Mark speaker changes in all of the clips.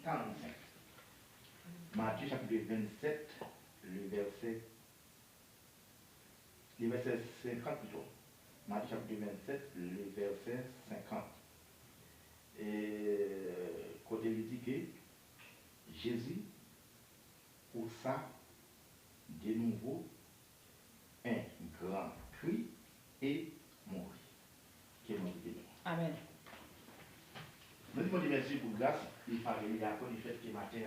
Speaker 1: 45. Matthieu chapitre 27, le verset 50 plutôt. Matthieu chapitre 27, le verset 50. Et côté il dit que Jésus, pour ça, de nouveau, un grand cri et mourit. Qui est mon Dieu.
Speaker 2: Amen.
Speaker 1: Nous disons merci pour grâce, il fallait d'accord du fait que matin,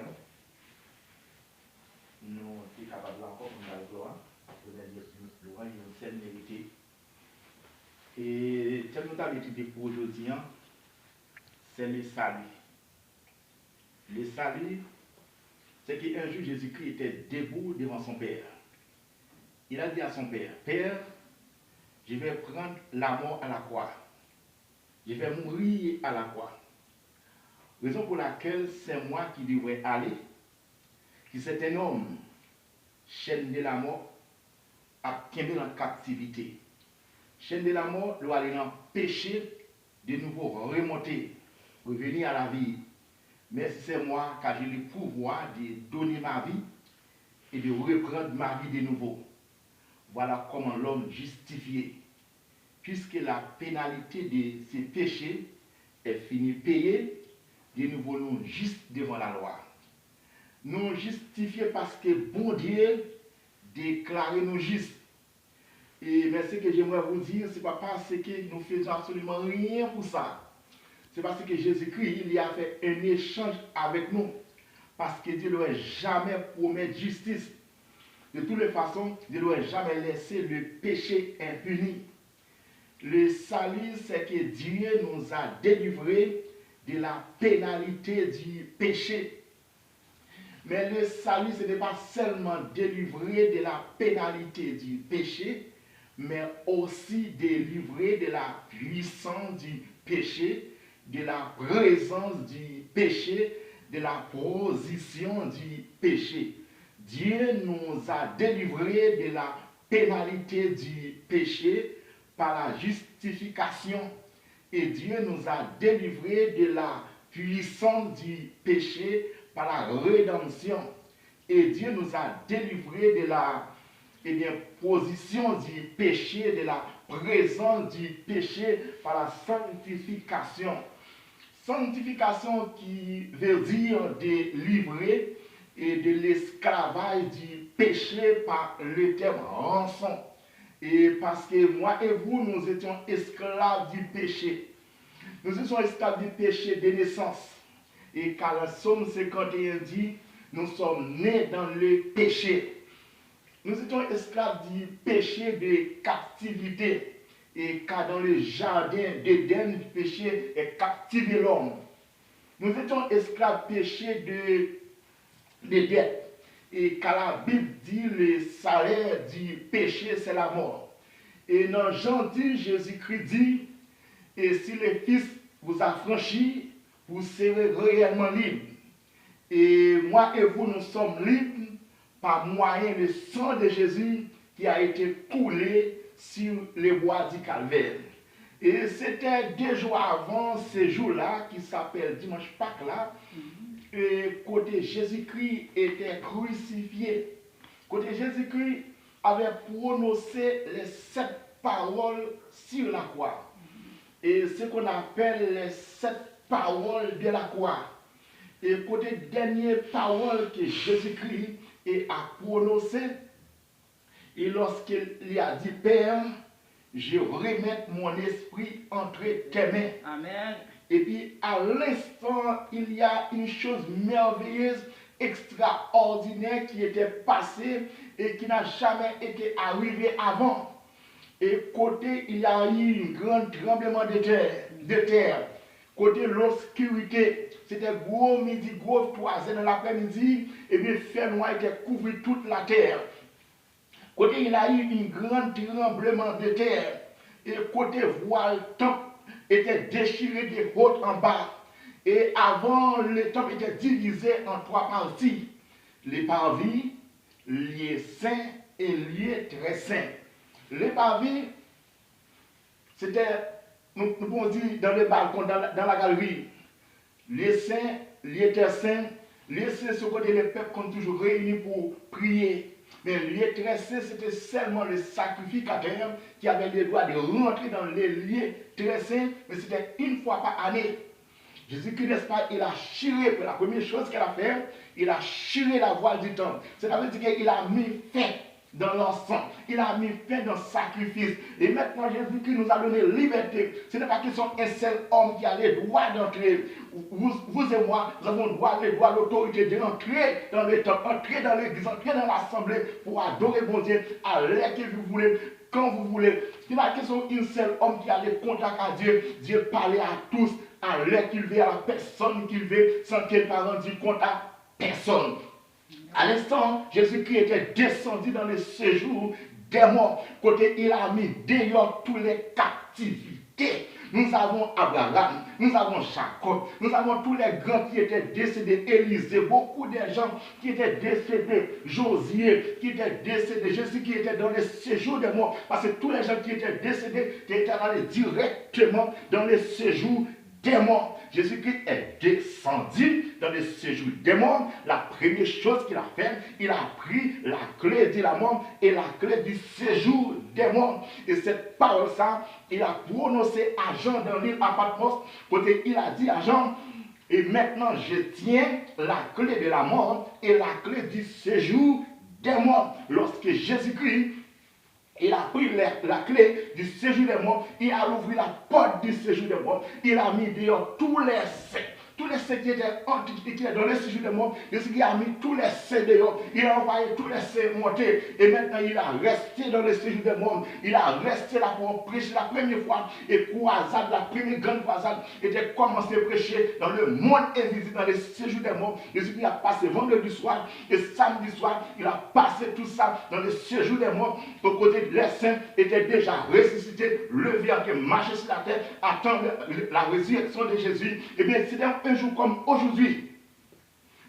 Speaker 1: nous sommes capables encore de la gloire, de la gloire, une seule mérité. Et tel que nous avons étudié pour aujourd'hui, c'est le salut. Le salut, c'est qu'un jour Jésus-Christ était debout devant son Père. Il a dit à son Père, Père, je vais prendre la mort à la croix. Je vais mourir à la croix. Raison pour laquelle c'est moi qui devrais aller, qui c'est un homme, chaîne de la mort, à tomber en captivité. Chaîne de la mort doit aller dans le péché, de nouveau remonter, revenir à la vie. Mais c'est moi qui j'ai le pouvoir de donner ma vie et de reprendre ma vie de nouveau. Voilà comment l'homme justifié, puisque la pénalité de ses péchés est finie payée, de nouveau nous juste devant la loi. Nous justifiés parce que bon Dieu déclare nous justes. Mais ce que j'aimerais vous dire, ce n'est pas parce que nous faisons absolument rien pour ça. C'est parce que Jésus-Christ, il y a fait un échange avec nous. Parce que Dieu ne doit jamais promettre justice. De toutes les façons, Dieu ne doit jamais laisser le péché impuni. Le salut, c'est que Dieu nous a délivrés de la pénalité du péché. Mais le salut, ce n'est pas seulement délivrer de la pénalité du péché, mais aussi délivrer de la puissance du péché, de la présence du péché, de la position du péché. Dieu nous a délivrés de la pénalité du péché par la justification. Et Dieu nous a délivrés de la puissance du péché par la rédemption. Et Dieu nous a délivrés de la position du péché, de la présence du péché par la sanctification. Sanctification qui veut dire délivrer et de l'esclavage du péché par le terme rançon. Et parce que moi et vous, nous étions esclaves du péché. Nous étions esclaves du péché de naissance. Et car le Psaume 51 dit, nous sommes nés dans le péché. Nous étions esclaves du péché de captivité. Et car dans le jardin d'Éden, le péché est captivé l'homme. Nous étions esclaves péché de dette. Et car la Bible dit le salaire du péché, c'est la mort. Et dans Jean 10, Jésus-Christ dit, et si le Fils vous a franchi, vous serez réellement libre. Et moi et vous, nous sommes libres par moyen du sang de Jésus qui a été coulé sur les bois du Calvaire. Et c'était 2 jours avant ce jour-là, qui s'appelle Dimanche Pâques là, et côté Jésus-Christ était crucifié. Côté Jésus-Christ avait prononcé les 7 paroles sur la croix. Et ce qu'on appelle les 7 paroles de la croix. Et côté dernière parole que Jésus-Christ a prononcée, et lorsqu'il a dit, Père, je remets mon esprit entre tes mains.
Speaker 2: Amen.
Speaker 1: Et puis à l'instant, il y a une chose merveilleuse, extraordinaire qui était passée et qui n'a jamais été arrivée avant. Et côté, il y a eu un grand tremblement de terre. Côté l'obscurité, c'était gros midi, gros 3 heures de l'après-midi, et bien fait noir était couvert toute la terre. Côté, il y a eu un grand tremblement de terre. Et côté voile, temple était déchiré de haut en bas. Et avant, le temple était divisé en 3 parties. Les parvis, lieux saints et lieux très saints. Les parvis, c'était, nous pouvons dire, dans le balcon, dans la galerie. Les saints, il était saint, laissez ce côté les peuples qu'on toujours réunis pour prier. Mais lieu très saint, c'était seulement le sacrificateur qui avait le droit de rentrer dans les lieux très saints, mais c'était une fois par année. Jésus-Christ, n'est-ce pas, il a chiré, la première chose qu'il a fait, il a chiré la voile du temple. C'est-à-dire qu'il a mis fin dans l'encens, il a mis fin dans le sacrifice. Et maintenant, Jésus-Christ nous a donné liberté. Ce n'est pas qu'ils sont un seul homme qui a le droit d'entrer. Vous et moi, nous avons le droit, l'autorité d'entrer dans le temple, entrer dans l'église, entrer dans l'assemblée pour adorer mon Dieu à l'heure que vous voulez, quand vous voulez. Il n'y a pas qu'un seul homme qui a le contact à Dieu. Dieu parlait à tous, à l'heure qu'il veut, à la personne qu'il veut, sans que les parents disent compte à personne. À l'instant, Jésus-Christ était descendu dans le séjour des morts. Côté, il a mis dehors toutes les captivités. Nous avons Abraham, nous avons Jacob, nous avons tous les grands qui étaient décédés, Élisée, beaucoup de gens qui étaient décédés, Josué qui était décédé, Jésus qui était dans le séjour des morts, parce que tous les gens qui étaient décédés étaient allés directement dans le séjour des morts. Jésus-Christ est descendu dans le séjour des morts. La première chose qu'il a fait, il a pris la clé de la mort et la clé du séjour des morts. Et cette parole-là, il a prononcé à Jean dans l'île à Patmos, côté il a dit à Jean, et maintenant je tiens la clé de la mort et la clé du séjour des morts. Lorsque Jésus-Christ il a pris la clé du séjour des morts, il a ouvert la porte du séjour des morts, il a mis dehors tous les saints qui étaient dans le séjour des morts, il a mis tous les saints dehors, il a envoyé tous les saints monter, et maintenant il a resté dans le séjour des morts, il a resté là pour prêcher la première fois, et croisade, la première grande croisade, était commencé à prêcher dans le monde invisible, dans le séjour des morts. Jésus a passé vendredi soir, et samedi soir, il a passé tout ça dans le séjour des morts, au côté les saints étaient déjà ressuscités, levés en marchaient sur la terre, attendant la résurrection de Jésus. Et bien, c'était un jour comme aujourd'hui,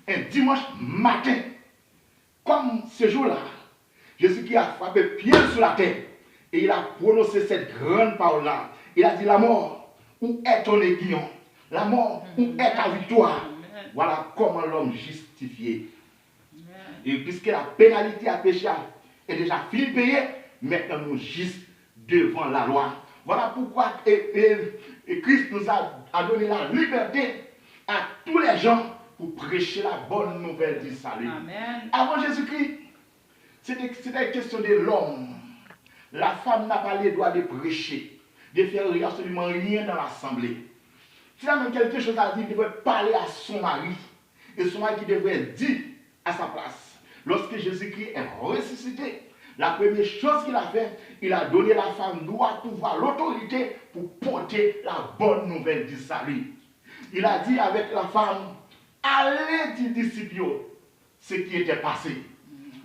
Speaker 1: un dimanche matin, comme ce jour-là, Jésus qui a frappé pied sur la terre, et il a prononcé cette grande parole-là. Il a dit, la mort, où est ton aiguillon? La mort, où est ta victoire? Voilà comment l'homme justifié. Et puisque la pénalité à péché est déjà finie payée, maintenant nous juste devant la loi. Voilà pourquoi Christ nous a donné la liberté à tous les gens pour prêcher la bonne nouvelle du salut.
Speaker 2: Amen.
Speaker 1: Avant Jésus-Christ, c'était question de l'homme. La femme n'a pas le droit de prêcher, de faire absolument rien dans l'assemblée. S'il a même quelque chose à dire, il devrait parler à son mari. Et son mari qui devrait dire à sa place. Lorsque Jésus-Christ est ressuscité, la première chose qu'il a fait, il a donné la femme droit, pouvoir, l'autorité pour porter la bonne nouvelle du salut. Il a dit avec la femme, allez dire disciples ce qui était passé.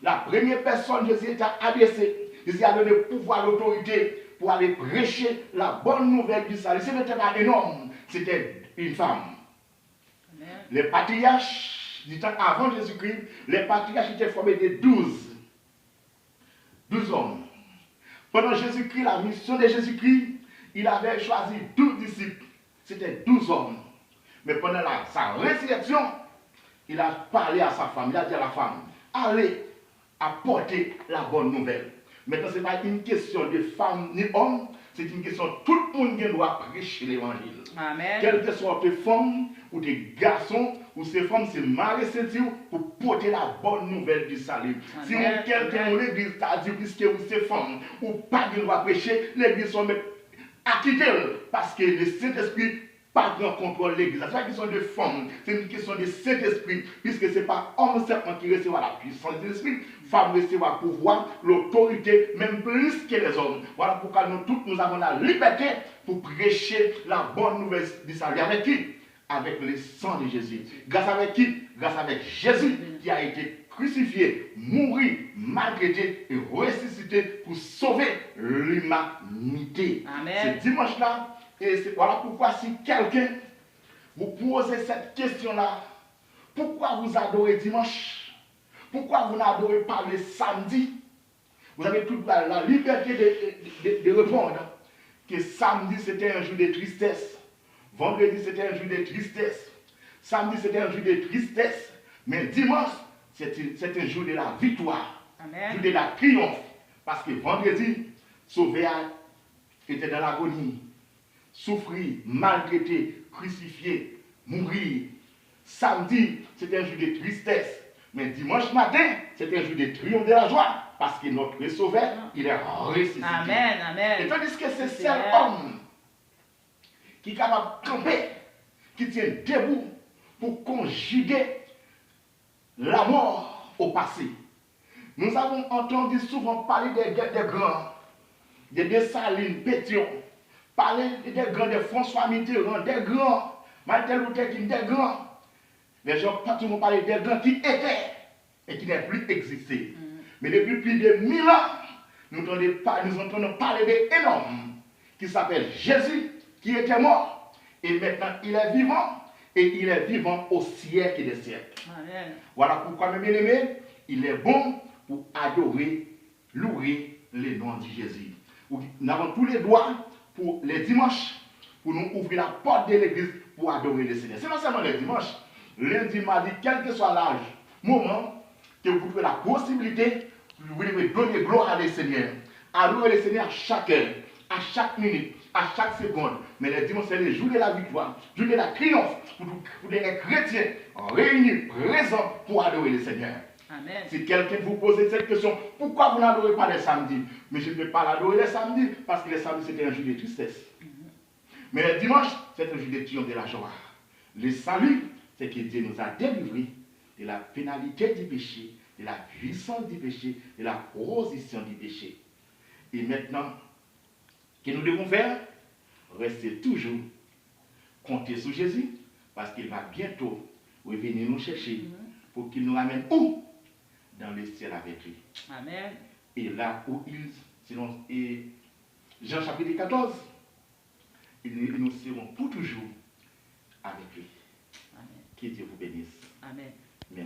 Speaker 1: La première personne, Jésus était adressé. Jésus a donné pouvoir, l'autorité pour aller prêcher la bonne nouvelle du salut. Ce n'était pas un homme, c'était une femme.
Speaker 2: Amen.
Speaker 1: Les patriarches, du temps avant Jésus-Christ, les patriarches étaient formés de 12 hommes. Pendant Jésus-Christ, la mission de Jésus-Christ, il avait choisi 12 disciples. C'était 12 hommes. Mais pendant sa résurrection, il a parlé à sa femme. Il a dit à la femme, allez apporter la bonne nouvelle. Maintenant, ce n'est pas une question de femme ni homme, c'est une question de tout le monde qui doit prêcher l'évangile.
Speaker 2: Amen.
Speaker 1: Quelle que soit tes femmes ou des garçons, ou ces femmes, c'est marier pour porter la bonne nouvelle du salut.
Speaker 2: Amen.
Speaker 1: Si quelqu'un ou l'église t'a dit, puisque vous ces femmes, ou pas de doit prêcher, l'église sont acquittée parce que le Saint-Esprit pas grand contrôle l'église. C'est pas une question de femmes, c'est une question de Saint-Esprit, puisque ce n'est pas homme seulement qui recevra la puissance de l'Esprit, femme recevra le pouvoir, l'autorité, même plus que les hommes. Voilà pourquoi nous tous, nous avons la liberté pour prêcher la bonne nouvelle du salut. Avec qui? Avec le sang de Jésus. Grâce avec qui? Grâce avec Jésus qui a été crucifié, mouru, maltraité et ressuscité pour sauver l'humanité.
Speaker 2: Amen.
Speaker 1: Ce dimanche-là, et voilà pourquoi si quelqu'un vous posez cette question-là, pourquoi vous adorez dimanche? Pourquoi vous n'adorez pas le samedi? Vous avez toute la liberté de répondre que samedi c'était un jour de tristesse, vendredi c'était un jour de tristesse, Samedi, c'était un jour de tristesse. Mais dimanche, c'est un jour de la victoire.
Speaker 2: Amen.
Speaker 1: Jour de la triomphe. Parce que vendredi, Sauvé était dans l'agonie. Souffrir, maltraité, crucifié, mourir. Samedi, c'était un jour de tristesse. Mais dimanche matin, c'était un jour de triomphe de la joie. Parce que notre Sauveur, il est ressuscité.
Speaker 2: Amen. Amen.
Speaker 1: Et tandis que c'est seul homme qui est capable de camper, qui tient debout pour conjuguer la mort au passé. Nous avons entendu souvent parler des grands, des Dessalines, Pétion, parler des grands de François Mitterrand, des grands, Martin Luther King, des grands. Les gens, pas tout le monde parler des grands qui étaient et qui n'ont plus existé. Mais depuis plus de 1000 ans, nous entendons parler d'un homme qui s'appelle Jésus, qui était mort, et maintenant il est vivant, et il est vivant au siècle des siècles.
Speaker 2: Amen.
Speaker 1: Voilà pourquoi, mes bien-aimés, il est bon pour adorer, louer le nom de Jésus. Nous avons tous les droits pour les dimanches, pour nous ouvrir la porte de l'église pour adorer le Seigneur. Ce n'est pas seulement les dimanches. Lundi, mardi, quel que soit l'âge, moment, que vous trouvez la possibilité, vous voulez donner gloire à le Seigneur. Adorer le Seigneur à chaque heure, à chaque minute, à chaque seconde. Mais les dimanches, c'est le jour de la victoire, le jour de la triomphe, pour les chrétiens réunis, présents pour adorer le Seigneur.
Speaker 2: Amen.
Speaker 1: Si quelqu'un vous pose cette question, pourquoi vous n'adorez pas les samedis? Mais je ne peux pas l'adorer les samedis, parce que les samedis, c'était un jour de tristesse. Mais le dimanche, c'est un jour de triomphe de la joie. Le salut, c'est que Dieu nous a délivrés de la pénalité du péché, de la puissance du péché, de la position du péché. Et maintenant, que nous devons faire? Rester toujours, compter sur Jésus, parce qu'il va bientôt revenir nous chercher pour qu'il nous ramène où? Dans le ciel avec lui.
Speaker 2: Amen.
Speaker 1: Et là où selon Jean chapitre 14, nous serons pour toujours avec lui.
Speaker 2: Amen.
Speaker 1: Que Dieu vous bénisse.
Speaker 2: Amen.